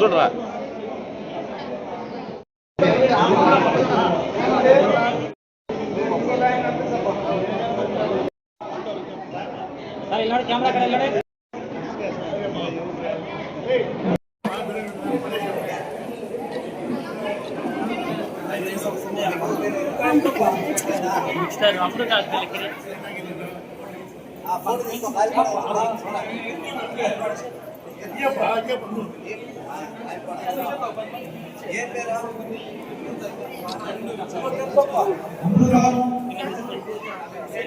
சொல்றா कैमरा कड़े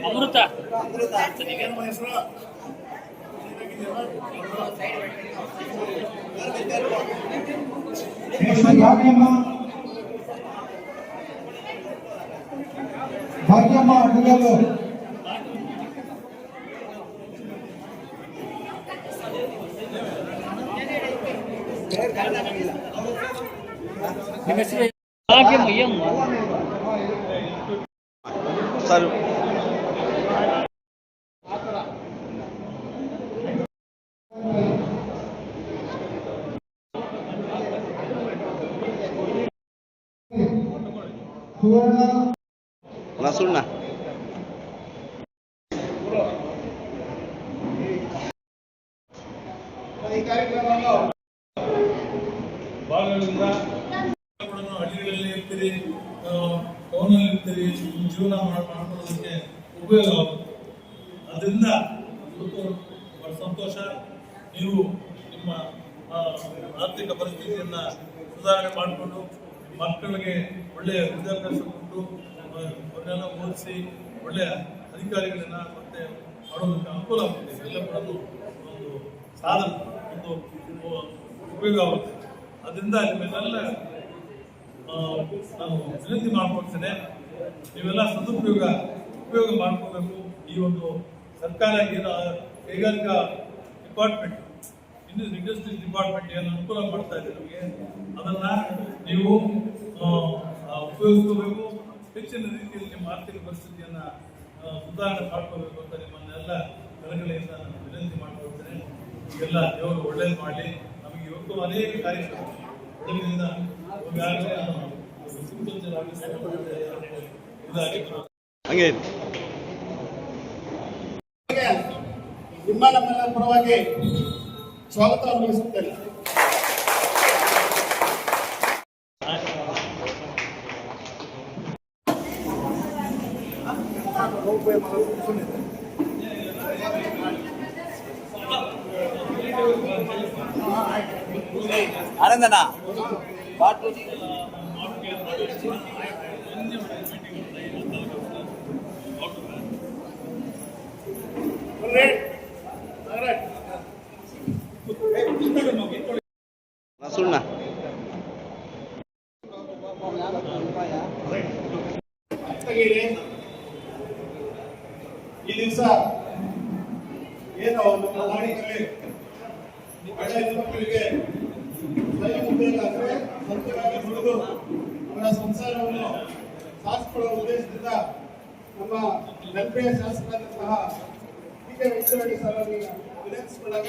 अमृत ಭಾಗ್ಯಮ್ಮ ಅಡ್ಡಗಾಲು ಸರ್ ಸುಣ್ಣ ಹಳ್ಳಿಗಳಲ್ಲಿ ಇರ್ತೀರಿ, ಟೌನಲ್ಲಿ ಇರ್ತೀರಿ, ಜೀವನ ಮಾಡ್ಕೊಳ್ಳೋದಕ್ಕೆ ಉಪಯೋಗ ಆಗುತ್ತೆ. ಅದರಿಂದ ಇವತ್ತು ಬಹಳ ಸಂತೋಷ. ನೀವು ನಿಮ್ಮ ಆರ್ಥಿಕ ಪರಿಸ್ಥಿತಿಯನ್ನು ಸುಧಾರಣೆ ಮಾಡಿಕೊಂಡು ಮಕ್ಕಳಿಗೆ ಒಳ್ಳೆಯ ವಿದ್ಯಾಭ್ಯಾಸ ಕೊಟ್ಟು ಅವನ್ನೆಲ್ಲ ಓದಿಸಿ ಒಳ್ಳೆಯ ಅಧಿಕಾರಿಗಳನ್ನ ಮತ್ತೆ ಮಾಡೋದಕ್ಕೆ ಅನುಕೂಲ ಆಗುತ್ತೆ. ಇದೆಲ್ಲ ಕೂಡ ಒಂದು ಸಾಧನ, ಒಂದು ಉಪಯೋಗ ಆಗುತ್ತೆ. ಅದರಿಂದ ನಿಮ್ಮೆಲ್ಲ ನಾನು ವಿನಂತಿ ಮಾಡ್ಕೊಳ್ತೇನೆ, ನೀವೆಲ್ಲ ಉಪಯೋಗ ಮಾಡ್ಕೋಬೇಕು. ಈ ಒಂದು ಸರ್ಕಾರ ಏನು ಕೈಗಾರಿಕಾ ಡಿಪಾರ್ಟ್ಮೆಂಟ್, ಇಂಡಸ್ಟ್ರೀಸ್ ಡಿಪಾರ್ಟ್ಮೆಂಟ್ ಏನು ಅನುಕೂಲ ಮಾಡ್ತಾ ಇದೆ ನಮಗೆ, ಅದನ್ನ ನೀವು ಉಪಯೋಗಿಸ್ಕೋಬೇಕು. ಹೆಚ್ಚಿನ ರೀತಿಯಲ್ಲಿ ನಿಮ್ಮ ಆರ್ಥಿಕ ಪರಿಸ್ಥಿತಿಯನ್ನ ಸುಧಾರಣೆ ಮಾಡ್ಕೋಬೇಕು ಅಂತ ನಿಮ್ಮನ್ನೆಲ್ಲ ಕಳಕಳಿಯಿಂದ ನಾನು ವಿನಂತಿ ಮಾಡ್ಕೊಳ್ತೇನೆ. ಈಗೆಲ್ಲ ದೇವರು ಒಳ್ಳೇದು ಮಾಡಲಿ. ನಮಗೆ ಇವತ್ತು ಅನೇಕ ಕಾರ್ಯಕ್ರಮ ಬೆಳಗಿನಿಂದ ಹಂಗೆ ನಿಮ್ಮ ನಮ್ಮೆಲ್ಲರ ಪರವಾಗಿ ಸ್ವಾಗತವನ್ನು ಬಯಸುತ್ತೇನೆ. ಆನಂದನಾ ಸುಣ್ಣ ಈ ದಿವಸ ಏನು ನಮ್ಮ ನಾಡಿನಲ್ಲಿ ಹಳೆ ಮಕ್ಕಳಿಗೆ ಸ್ವಯಂ ಉದ್ಯೋಗ ಸ್ವಂತವಾಗಿ ದುಡಿದು ಅವರ ಸಂಸಾರವನ್ನು ಸಾಧಿಸಿಕೊಳ್ಳುವ ಉದ್ದೇಶದಿಂದ ನಮ್ಮ ಜನಪ್ರಿಯ ಶಾಸಕರಾದಂತಹ ಕೆ ವೆಂಕಟರೆಡ್ಡಿ ಸರ್ ಅವರಿಗೆ ವಿನಂತಿಸಿಕೊಂಡಾಗ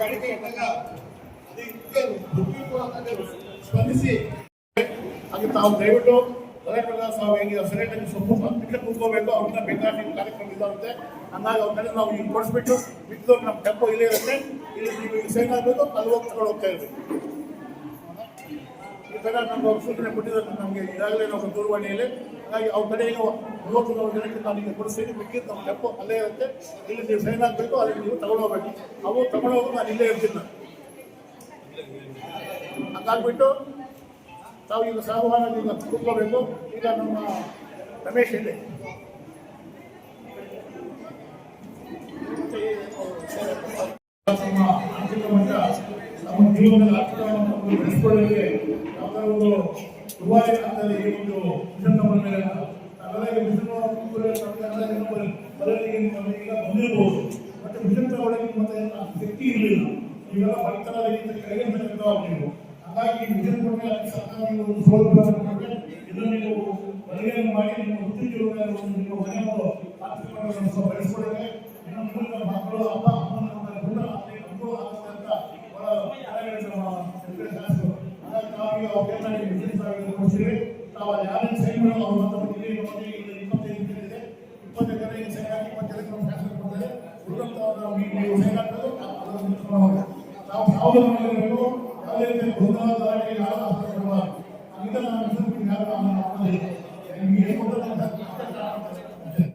ಕಡಿಮೆ ಇದ್ದಾಗ ಸ್ಪಂದಿಸಿ ಹಾಗೆ ತಾವು ದಯವಿಟ್ಟು ಸರಿಯಾಗಿ ಸ್ವಲ್ಪ ಟಿಕೆಟ್ ಕೂತ್ಕೋಬೇಕು. ಅವ್ರನ್ನ ಬೇಕಾದ ಕಾರ್ಯಕ್ರಮ ಇದಾಗುತ್ತೆ. ಹಂಗಾಗಿ ಅವ್ರನ್ನೆಲ್ಲ ನಾವು ಈಗ ಕೊಡಿಸ್ಬಿಟ್ಟು ಮಿಕ್ಕಿದವ್ರು ನಮ್ಮ ಟೆಂಪೋ ಇಲ್ಲೇ ಇರುತ್ತೆ. ಇಲ್ಲಿ ನೀವು ಸೈನ್ ಆಗಬೇಕು, ಅಲ್ಲಿ ಹೋಗಿ ತಗೊಂಡು ಹೋಗ್ತಾ ಇರ್ಬೇಕು. ಈ ಥರ ನಮ್ಗೆ ಅವ್ರು ಸೂಚನೆ ಕೊಟ್ಟಿದ್ದಾರೆ ನಮಗೆ ಈಗಾಗಲೇ ನಾವು ದೂರವಾಣಿಯಲ್ಲಿ. ಹಾಗಾಗಿ ಅವ್ರ ಕಡೆ ಈಗ 30 ಜನಕ್ಕೆ ನಾವು ಈಗ ಕೊಡಿಸ್ತೀನಿ. ಮಿಕ್ಕಿದ್ದು ನಮ್ಮ ಟೆಂಪೋ ಅಲ್ಲೇ ಇರುತ್ತೆ. ಇಲ್ಲಿ ನೀವು ಸೈನ್ ಆಗಬೇಕು, ಅಲ್ಲಿ ನೀವು ತಗೊಂಡು ಹೋಗ್ಬೇಕು. ಅವು ತಗೊಂಡೋಗಿ ನಾನು ಇಲ್ಲೇ ಇರ್ತೀನಿ. ಹಂಗಾಗ್ಬಿಟ್ಟು ತಾವು ಈಗ ಸಾಗುವಾನ ಕೂತ್ಕೋಬೇಕು. ಈಗ ನಮ್ಮ ರಮೇಶ್ ಇಲ್ಲಿ ನಮ್ಮ ಆರ್ಥಿಕ ಮಟ್ಟ ನಮ್ಮ ಜೀವನದ ಆರ್ಥಿಕವನ್ನು ಬೆಳೆಸಿಕೊಳ್ಳಲಿಕ್ಕೆ ಯಾವುದೋ ಒಂದು ದುಬಾರಿ ಆಗ್ತದೆ. ಈ ಒಂದು ಮಿಷನ್ ಮೇಲೆ ನಾವೆಲ್ಲ ಮಿಷನ್ ಈಗ ಬಂದಿರಬಹುದು, ಮತ್ತೆ ಮಿಷನ್ ತಗೊಳ್ಳೋಕೆ ಮತ್ತೆ ಶಕ್ತಿ ಇರಲಿಲ್ಲ. ಈಗೆಲ್ಲ ಬರ್ತಾರ ಕೆಳಗೆ ನೀವು. ಹಾಗಾಗಿ ವಿಷನ್ ಕೊಟ್ಟರೆ ಸರ್ಕಾರ ಸೌಲಭ್ಯ ಇದನ್ನು ನೀವು ಪರಿಹಾರ ಮಾಡಿ ನಿಮ್ಮ ವೃತ್ತಿ ಜೀವನ ನಿಮ್ಮ ಮನೆಯನ್ನು ಬೆಳೆಸ್ಕೊಳ್ಳಿಕ್ಕೆ ಇನ್ನು ಮುಂದೆ ಮಕ್ಕಳು ಅಪ್ಪ ಅಮ್ಮನ ಗುಣ ಅನುಕೂಲ ಆಗುತ್ತೆ ಅಂತ ಹಾಗಾಗಿ ನಾವು ಅವ್ರಿಗೆ ಕೊಡ್ತೀವಿ. ನಾವು ಯಾರೇನು ಸೈನ್ ಮಾಡೋದು ಅವ್ರು ಬಂದು 25 ಇದೆ 25 ಸೈನ್ ಹಾಕಿ 25 ಫ್ಯಾಷನ್ ಕೊಡ್ತಾರೆ. ಉಳಿದಂತ ನಾವು ಸೈನ್ ಹಾಕೋದು ನಾವು ಯಾವುದೋ